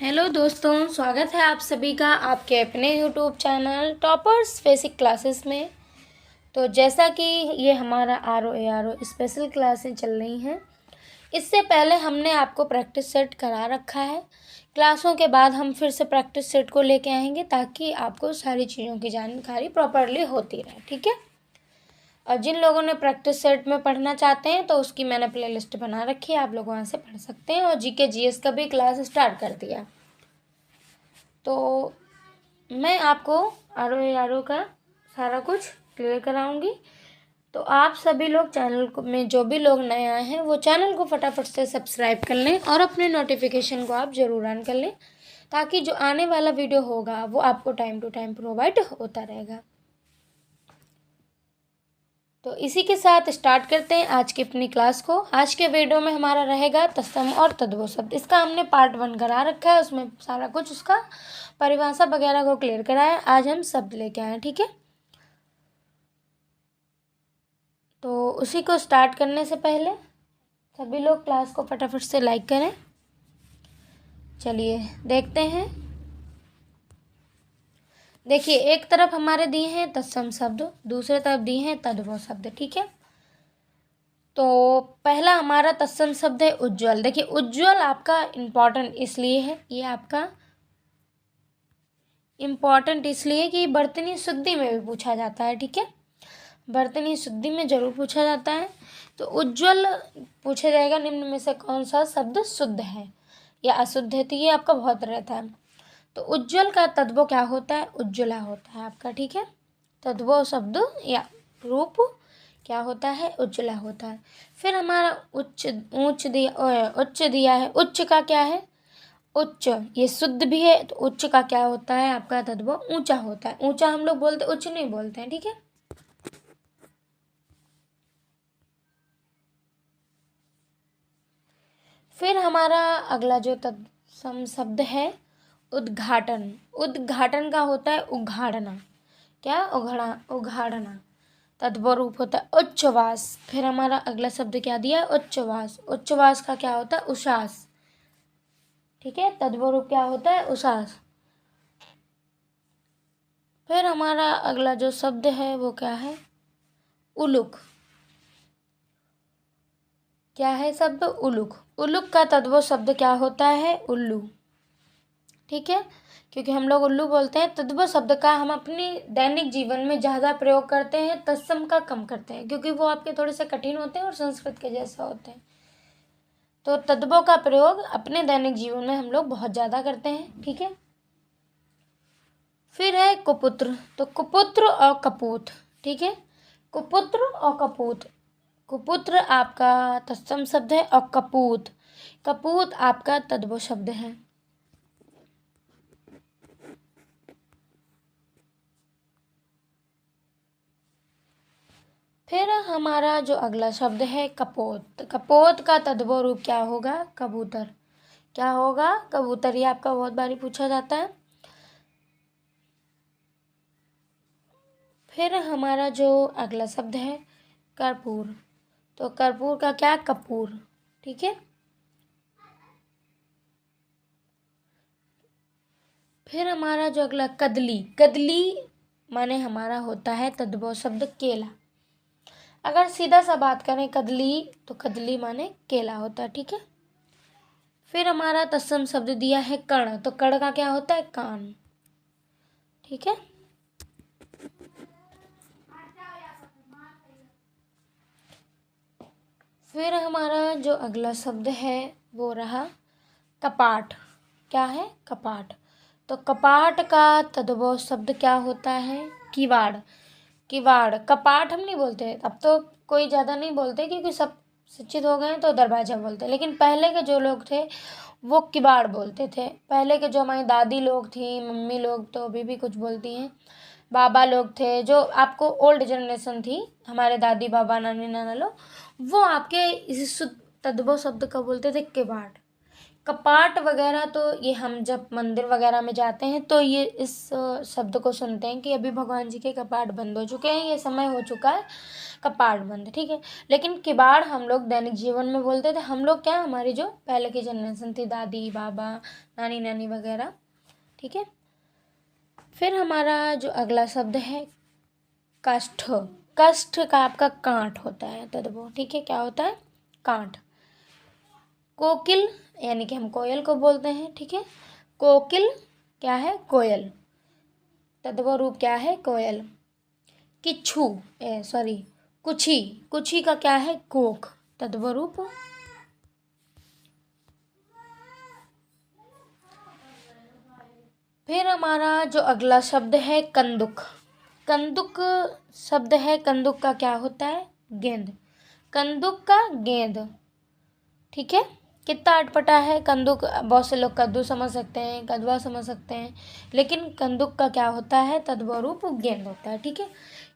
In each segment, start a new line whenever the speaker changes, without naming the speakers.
Hello दोस्तों, स्वागत है आप सभी का आपके अपने YouTube channel toppers basic classes में। तो जैसा कि ये हमारा आर ओ स्पेशल क्लासें चल रही हैं, इससे पहले हमने आपको प्रैक्टिस सेट करा रखा है। क्लासों के बाद हम फिर से प्रैक्टिस सेट को लेके आएंगे ताकि आपको सारी चीज़ों की जानकारी प्रॉपरली होती रहे, ठीक है। और जिन लोगों ने प्रैक्टिस सेट में पढ़ना चाहते हैं तो उसकी मैंने प्लेलिस्ट बना रखी है, आप लोग वहाँ से पढ़ सकते हैं। और जीके जीएस का भी क्लास स्टार्ट कर दिया। तो मैं आपको आर ओ का सारा कुछ क्लियर कराऊंगी। तो आप सभी लोग चैनल को में जो भी लोग नए आए हैं वो चैनल को फटाफट से सब्सक्राइब कर लें और अपने नोटिफिकेशन को आप ज़रूर ऑन कर लें ताकि जो आने वाला वीडियो होगा वो आपको टाइम टू टाइम प्रोवाइड होता रहेगा। तो इसी के साथ स्टार्ट करते हैं आज की अपनी क्लास को। आज के वीडियो में हमारा रहेगा तत्सम और तद्भव शब्द। इसका हमने पार्ट 1 करा रखा है, उसमें सारा कुछ उसका परिभाषा वगैरह को क्लियर कराया। आज हम शब्द लेके आए, ठीक है। तो उसी को स्टार्ट करने से पहले सभी लोग क्लास को फटाफट से लाइक करें। चलिए देखते हैं। देखिए, एक तरफ हमारे दिए हैं तत्सम शब्द, दूसरे तरफ दिए हैं तद्भव शब्द, ठीक है। तो पहला हमारा तत्सम शब्द है उज्ज्वल। देखिए, उज्ज्वल आपका इम्पॉर्टेंट इसलिए है, ये आपका इम्पॉर्टेंट इसलिए कि बर्तनी शुद्धि में भी पूछा जाता है, ठीक है। बर्तनी शुद्धि में जरूर पूछा जाता है। तो उज्ज्वल पूछा जाएगा, निम्न में से कौन सा शब्द शुद्ध है या अशुद्ध है, तो ये आपका बहुत रहता है। तो उज्ज्वल का तद्भव क्या होता है? उज्ज्वला होता है आपका, ठीक है। तद्भव शब्द या रूप क्या होता है? उज्ज्वला होता है। फिर हमारा उच्च दिया है। उच्च का क्या है? उच्च, ये शुद्ध भी है। तो उच्च का क्या होता है आपका? तद्भव ऊंचा होता है। ऊंचा हम लोग बोलते, उच्च नहीं बोलते हैं, ठीक है। फिर हमारा अगला जो तत्सम शब्द है उद्घाटन। उद्घाटन का होता है उघाड़ना। क्या? उघाड़ना। तद्भव रूप होता है उच्छ्वास। फिर हमारा अगला शब्द क्या दिया है? उच्छ्वास। उच्छ्वास का क्या होता है? उश्वास, ठीक है। तद्भव रूप क्या होता है? उश्वास। फिर हमारा अगला जो शब्द है वो क्या है? उलुक। क्या है शब्द? उलुक। उलुक का तद्भव शब्द क्या होता है? उल्लू, ठीक है। क्योंकि हम लोग उल्लू बोलते हैं। तद्भव शब्द का हम अपने दैनिक जीवन में ज़्यादा प्रयोग करते हैं, तत्सम का कम करते हैं क्योंकि वो आपके थोड़े से कठिन होते हैं और संस्कृत के जैसा होते हैं। तो तद्भव का प्रयोग अपने दैनिक जीवन में हम लोग बहुत ज़्यादा करते हैं, ठीक है। फिर है कुपुत्र। तो कुपुत्र और कपूत, ठीक है। कुपुत्र और कपूत। कुपुत्र आपका तत्सम शब्द है और कपूत, कपूत आपका तद्भव शब्द है। फिर हमारा जो अगला शब्द है कपोत। कपोत का तद्भव रूप क्या होगा? कबूतर। क्या होगा? कबूतर। ये आपका बहुत बारी पूछा जाता है। फिर हमारा जो अगला शब्द है कर्पूर। तो कर्पूर का क्या? कपूर, ठीक है। फिर हमारा जो अगला कदली। कदली माने हमारा होता है तद्भव शब्द केला। अगर सीधा सा बात करें कदली, तो कदली माने केला होता है, ठीक है। फिर हमारा तत्सम शब्द दिया है कर्ण। तो कर्ण का क्या होता है? कान, ठीक है। फिर हमारा जो अगला शब्द है वो रहा कपाट। क्या है? कपाट। तो कपाट का तद्भव शब्द क्या होता है? किवाड़। किवाड़। कपाट हम नहीं बोलते, अब तो कोई ज़्यादा नहीं बोलते क्योंकि सब शिक्षित हो गए हैं तो दरवाजा बोलते हैं। लेकिन पहले के जो लोग थे वो किवाड़ बोलते थे। पहले के जो हमारी दादी लोग थी, मम्मी लोग तो अभी भी कुछ बोलती हैं, बाबा लोग थे, जो आपको ओल्ड जनरेशन थी, हमारे दादी बाबा नानी नाना लोग, वो आपके इस तद्भव शब्द का बोलते थे किवाड़। कपाट वगैरह तो ये हम जब मंदिर वगैरह में जाते हैं तो ये इस शब्द को सुनते हैं कि अभी भगवान जी के कपाट बंद हो चुके हैं, ये समय हो चुका है कपाट बंद, ठीक है। लेकिन किवाड़ हम लोग दैनिक जीवन में बोलते थे। हम लोग क्या, हमारी जो पहले की जनरेशन थी, दादी बाबा नानी नानी वगैरह, ठीक है। फिर हमारा जो अगला शब्द है काष्ठ। काष्ठ का आपका कांट होता है तद्भव, ठीक है। क्या होता है? कांट। कोकिल यानी कि हम कोयल को बोलते हैं, ठीक है। कोकिल क्या है? कोयल। तद्भव रूप क्या है? कोयल। किच्छू सॉरी कुछी। कुछी का क्या है? कोक। तद्भव रूप। फिर हमारा जो अगला शब्द है कंदुक। कंदुक शब्द है, कंदुक का क्या होता है? गेंद। कंदुक का गेंद, ठीक है। कितना अटपटा है कंदुक। बहुत से लोग कद्दू समझ सकते हैं, कदवा समझ सकते हैं, लेकिन कंदुक का क्या होता है? तद्भव रूप गेंद होता है, ठीक है।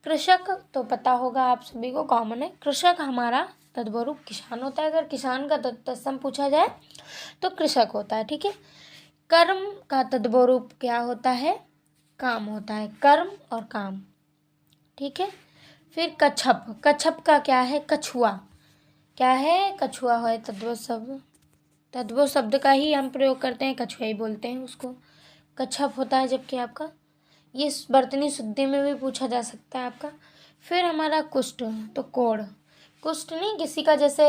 कृषक तो पता होगा आप सभी को, कॉमन है। कृषक हमारा तद्भव रूप किसान होता है। अगर किसान का तत्सम पूछा जाए तो कृषक होता है, ठीक है। कर्म का तद्भव रूप क्या होता है? काम होता है। कर्म और काम, ठीक है। फिर कच्छप। कच्छप का क्या है? कछुआ। क्या है? कछुआ है तद्भव शब्द। तद्भव शब्द का ही हम प्रयोग करते हैं, कछुआ ही बोलते हैं उसको। कच्छप होता है। जबकि आपका ये बर्तनी शुद्धि में भी पूछा जा सकता है आपका। फिर हमारा कुष्ठ, तो कोढ़। कुष्ठ नहीं, किसी का जैसे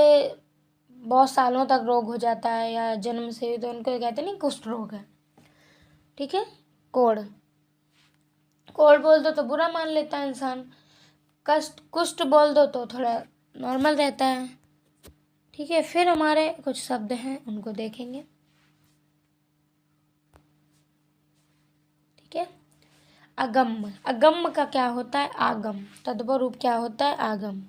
बहुत सालों तक रोग हो जाता है या जन्म से, तो उनको कहते नहीं कुष्ठ रोग है, ठीक है। कोढ़। कोढ़ बोल दो तो बुरा मान लेता है इंसान। कष्ट कुष्ठ बोल दो तो थोड़ा नॉर्मल रहता है, ठीक है। फिर हमारे कुछ शब्द हैं, उनको देखेंगे, ठीक है। अगम। अगम का क्या होता है? आगम। तद्भव रूप क्या होता है? आगम।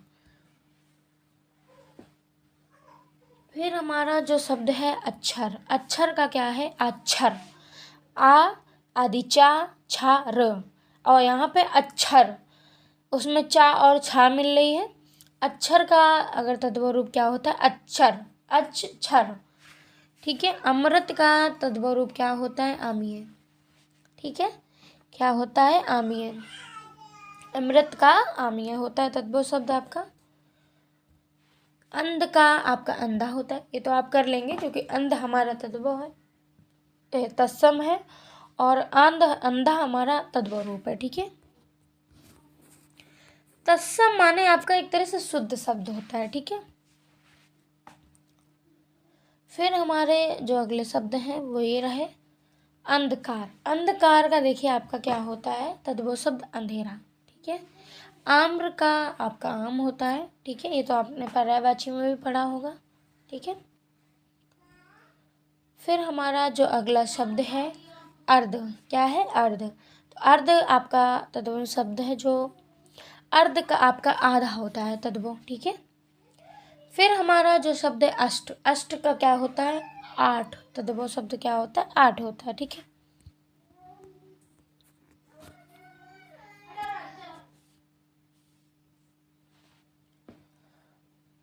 फिर हमारा जो शब्द है अक्षर। अक्षर का क्या है? अक्षर। आ आदि चा छा र, और यहाँ पे अक्षर, उसमें चा और छा मिल रही है। अक्षर का अगर तद्भव रूप क्या होता है? अक्षर। अक्षर, ठीक है। अमृत का तद्भव रूप क्या होता है? आमीय, ठीक है। क्या होता है? आमीय। अमृत का आमीय होता है तद्भव शब्द आपका। अंध का आपका अंधा होता है। ये तो आप कर लेंगे क्योंकि अंध हमारा तद्भव है, तत्सम है, और अंधा हमारा तद्भव रूप है, ठीक है। तत्सम माने आपका एक तरह से शुद्ध शब्द होता है, ठीक है। फिर हमारे जो अगले शब्द हैं वो ये रहे अंधकार। अंधकार का देखिए आपका क्या होता है? तद्भव शब्द अंधेरा, ठीक है। आम्र का आपका आम होता है, ठीक है। ये तो आपने पर्यायवाची में भी पढ़ा होगा, ठीक है। फिर हमारा जो अगला शब्द है अर्ध। क्या है? अर्ध। तो अर्ध आपका तद्भव शब्द है, जो अर्ध का आपका आधा होता है तद्भव, ठीक है। फिर हमारा जो शब्द है अष्ट। अष्ट का क्या होता है? आठ। तद्भव शब्द क्या होता है? आठ होता है, ठीक है।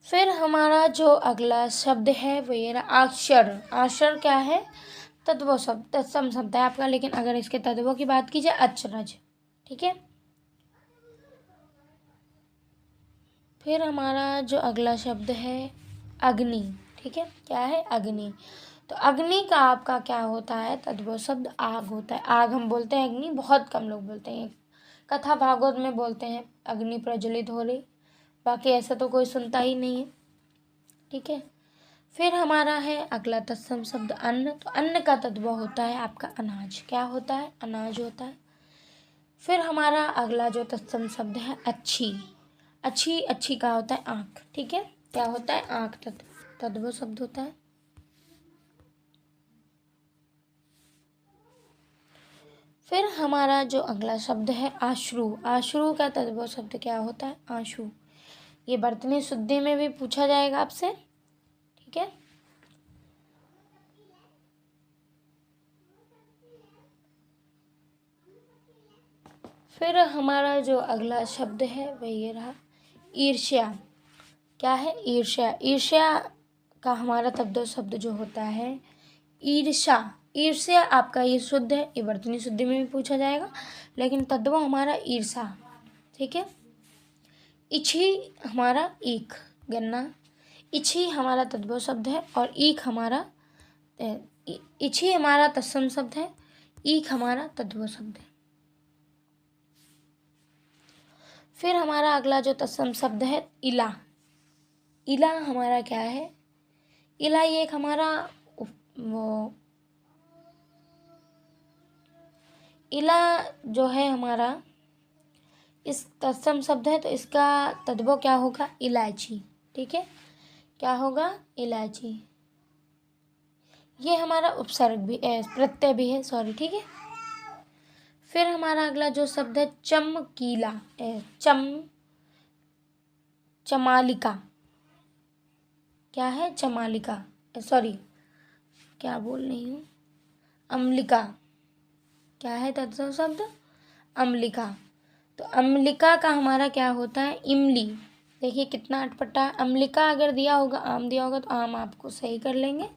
फिर हमारा जो अगला शब्द है वो ये रहा अक्षर। अक्षर क्या है? तद्भव शब्द, तत्सम शब्द है आपका, लेकिन अगर इसके तद्भव की बात की जाए अचरज, ठीक है। फिर हमारा जो अगला शब्द है अग्नि, ठीक है। क्या है? अग्नि। तो अग्नि का आपका क्या होता है? तद्भव शब्द आग होता है। आग हम बोलते हैं अग्नि, बहुत कम लोग बोलते हैं। कथा भागवत में बोलते हैं अग्नि प्रज्वलित हो रही, बाकी ऐसा तो कोई सुनता ही नहीं है, ठीक है। फिर हमारा है अगला तत्सम शब्द अन्न। तो अन्न का तद्भव होता है आपका अनाज। क्या होता है? अनाज होता है। फिर हमारा अगला जो तत्सम शब्द है अच्छी। अच्छी, अच्छी का होता है आँख, ठीक है। क्या होता है? आँख तद्भव शब्द होता है। फिर हमारा जो अगला शब्द है आश्रु। आश्रु का तद्भव शब्द क्या होता है? आंसू। ये बर्तनी शुद्धि में भी पूछा जाएगा आपसे, ठीक है। फिर हमारा जो अगला शब्द है वह ये रहा ईर्ष्या। क्या है? ईर्ष्या। ईर्ष्या का हमारा तद्भव शब्द जो होता है ईर्ष्या। ईर्ष्या आपका ये शुद्ध है, ये वर्तनी शुद्धि में भी पूछा जाएगा, लेकिन तद्भव हमारा ईर्ष्या। ठीक है। इछि हमारा ईख, गन्ना। इछि हमारा तद्भव शब्द है और ईख हमारा इछि हमारा तत्सम शब्द है, ईख हमारा तद्भव शब्द है। फिर हमारा अगला जो तत्सम शब्द है इला। इला हमारा क्या है? इला ये एक हमारा वो इला जो है हमारा इस तत्सम शब्द है, तो इसका तद्भव क्या होगा? इलायची। ठीक है, क्या होगा? इलायची। ये हमारा उपसर्ग भी प्रत्यय भी है, सॉरी। ठीक है। फिर हमारा अगला जो शब्द है चमकीला, चमालिका। क्या है? चमालिका, सॉरी क्या बोल रही हूँ, अम्लिका। क्या है तत्सम शब्द? अम्लिका। तो अम्लिका का हमारा क्या होता है? इमली। देखिए कितना अटपटा। अम्लिका अगर दिया होगा, आम दिया होगा, तो आम आपको सही कर लेंगे।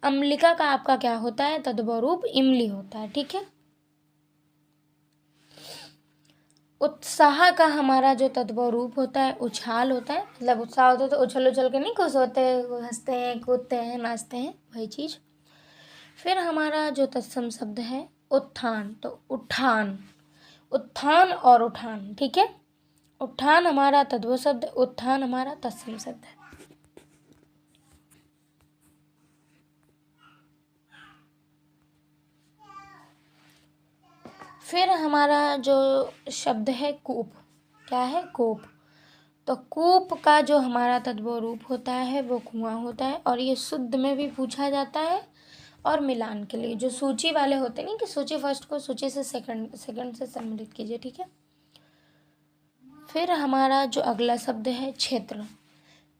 अम्लिका का आपका क्या होता है? तद्भव रूप इमली होता है। ठीक है। उत्साह का हमारा जो तद्भव रूप होता है उछाल होता है। मतलब उत्साह होता है तो उछल उछल के नहीं खुश होते, हंसते हैं, कूदते हैं, नाचते हैं, वही चीज़। फिर हमारा जो तत्सम शब्द है उत्थान, तो उत्थान, उत्थान और उठान। ठीक है। उत्थान हमारा तद्भव शब्द, उत्थान हमारा तत्सम शब्द है। फिर हमारा जो शब्द है कूप। क्या है? कूप। तो कूप का जो हमारा तद्भव रूप होता है वो कुआं होता है, और ये शुद्ध में भी पूछा जाता है और मिलान के लिए जो सूची वाले होते हैं, नहीं कि सूची फर्स्ट को सूची से सेकंड से सम्मिलित कीजिए। ठीक है। फिर हमारा जो अगला शब्द है क्षेत्र।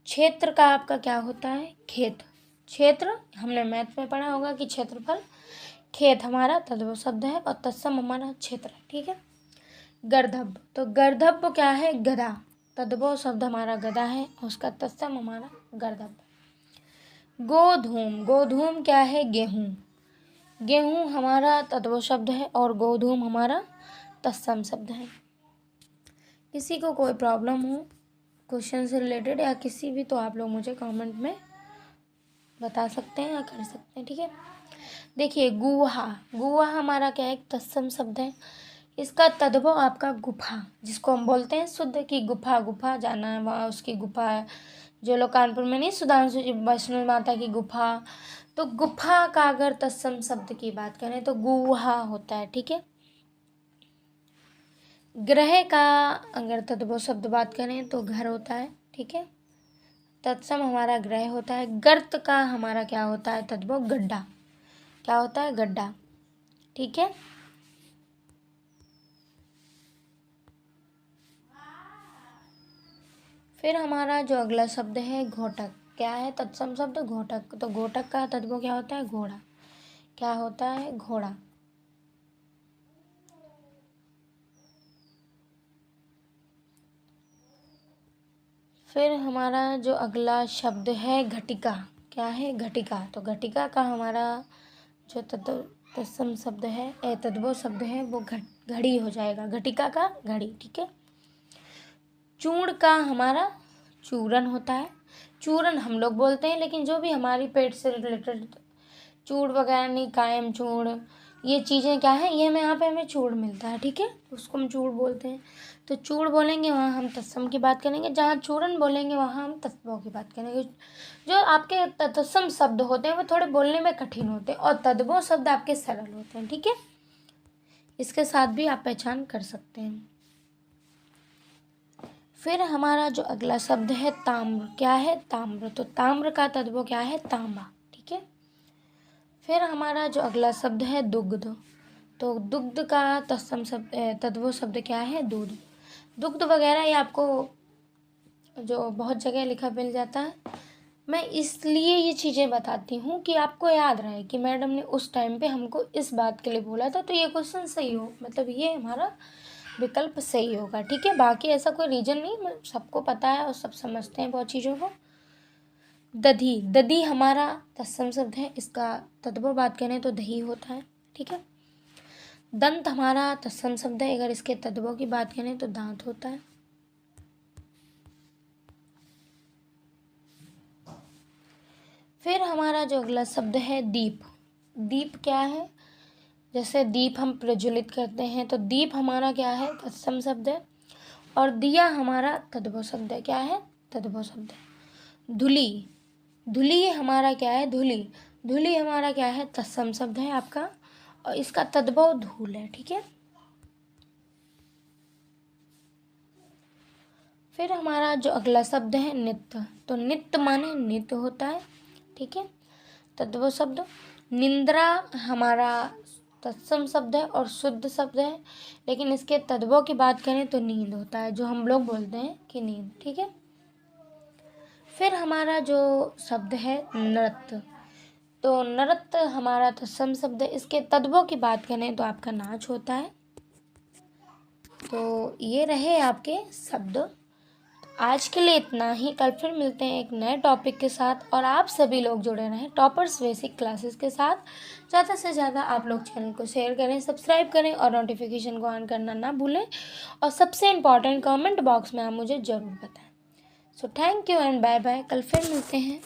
क्षेत्र का आपका क्या होता है? खेत। क्षेत्र हमने मैथ में पढ़ा होगा कि क्षेत्रफल। खेत हमारा तद्भव शब्द है और तत्सम हमारा क्षेत्र। ठीक है। गर्दभ, तो गर्दभ क्या है? गधा। तद्भव शब्द हमारा गधा है और उसका तत्सम हमारा गर्दभ। गोधूम, गोधूम क्या है? गेहूँ। गेहूँ हमारा तद्भव शब्द है और गोधूम हमारा तत्सम शब्द है। किसी को कोई प्रॉब्लम हो क्वेश्चन से रिलेटेड या किसी भी, तो आप लोग मुझे कमेंट में बता सकते हैं या कर सकते हैं। ठीक है। देखिए गुहा, गुहा हमारा क्या है? एक तत्सम शब्द है। इसका तद्भव आपका गुफा, जिसको हम बोलते हैं शुद्ध की गुफा, गुफा जाना है वहाँ उसकी गुफा है। जो लोग कानपुर में नहीं, सुधांशु वैष्णो माता की गुफा, तो गुफा का अगर तत्सम शब्द की बात करें तो गुहा होता है। ठीक है। ग्रह का अगर तद्भव शब्द बात करें तो घर होता है। ठीक है। तत्सम हमारा ग्रह होता है। गर्त का हमारा क्या होता है? तद्भव गड्ढा। क्या होता है? गड्ढा। ठीक है। फिर हमारा जो अगला शब्द है घोटक। क्या है तत्सम शब्द? घोटक। तो घोटक का तद्भव क्या होता है? घोड़ा। क्या होता है? घोड़ा। फिर हमारा जो अगला शब्द है घटिका। क्या है? घटिका। तो घटिका का हमारा जो तत्सम शब्द है तद्भव शब्द है वो घड़ी हो जाएगा। घटिका का घड़ी। ठीक है। चूर्ण का हमारा चूरन होता है। चूरन हम लोग बोलते हैं, लेकिन जो भी हमारी पेट से रिलेटेड चूड़ वगैरह नहीं, कायम चूड़, ये चीज़ें क्या है, ये हमें यहाँ पे हमें चूड़ मिलता है। ठीक है। उसको हम चूड़ बोलते हैं। तो चूड़ बोलेंगे वहाँ हम तत्सम की बात करेंगे, जहाँ चूरन बोलेंगे वहाँ हम तद्भव की बात करेंगे। जो आपके तत्सम शब्द होते हैं वो थोड़े बोलने में कठिन होते हैं और तद्भव शब्द आपके सरल होते हैं। ठीक है। इसके साथ भी आप पहचान कर सकते हैं। फिर हमारा जो अगला शब्द है ताम्र। क्या है? ताम्र। तो ताम्र का तद्भव क्या है? तांबा। ठीक है। फिर हमारा जो अगला शब्द है दुग्ध। तो दुग्ध का तत्सम शब्द तद्भव शब्द क्या है? दूध। दुग्ध वगैरह ये आपको जो बहुत जगह लिखा मिल जाता है। मैं इसलिए ये चीज़ें बताती हूँ कि आपको याद रहे कि मैडम ने उस टाइम पे हमको इस बात के लिए बोला था, तो ये क्वेश्चन सही हो, मतलब ये हमारा विकल्प सही होगा। ठीक है। बाकी ऐसा कोई रीज़न नहीं, सबको पता है और सब समझते हैं बहुत चीज़ों को। दधी, दधी हमारा तत्सम शब्द है, इसका तद्भव बात करें तो दही होता है, ठीक है। दंत हमारा तत्सम शब्द है, अगर इसके तद्भव की बात करें तो दांत होता है। फिर हमारा जो अगला शब्द है दीप, दीप क्या है, जैसे दीप हम प्रज्वलित करते हैं तो दीप हमारा क्या है, तत्सम शब्द है। और दिया हमारा तद्भव शब्द है, क्या है, तद्भव शब्द है। धुली, धुली हमारा क्या है, धुली, धुली हमारा क्या है, तत्सम शब्द है आपका, और इसका तद्भव धूल है, ठीक है। फिर हमारा जो अगला शब्द है नित्य, तो नित्य माने नित्य होता है, ठीक है। तद्भव शब्द निंद्रा हमारा तत्सम शब्द है और शुद्ध शब्द है, लेकिन इसके तद्भव की बात करें तो नींद होता है, जो हम लोग बोलते हैं कि नींद, ठीक है। फिर हमारा जो शब्द है नृत्य, तो नृत्य हमारा तत्सम शब्द है, इसके तद्भव की बात करें तो आपका नाच होता है। तो ये रहे आपके शब्द। आज के लिए इतना ही, कल फिर मिलते हैं एक नए टॉपिक के साथ, और आप सभी लोग जुड़े रहें टॉपर्स बेसिक क्लासेस के साथ। ज़्यादा से ज़्यादा आप लोग चैनल को शेयर करें, सब्सक्राइब करें और नोटिफिकेशन को ऑन करना ना भूलें, और सबसे इम्पॉर्टेंट कमेंट बॉक्स में आप मुझे ज़रूर बताएं। So thank you and bye bye, कल फिर मिलते हैं।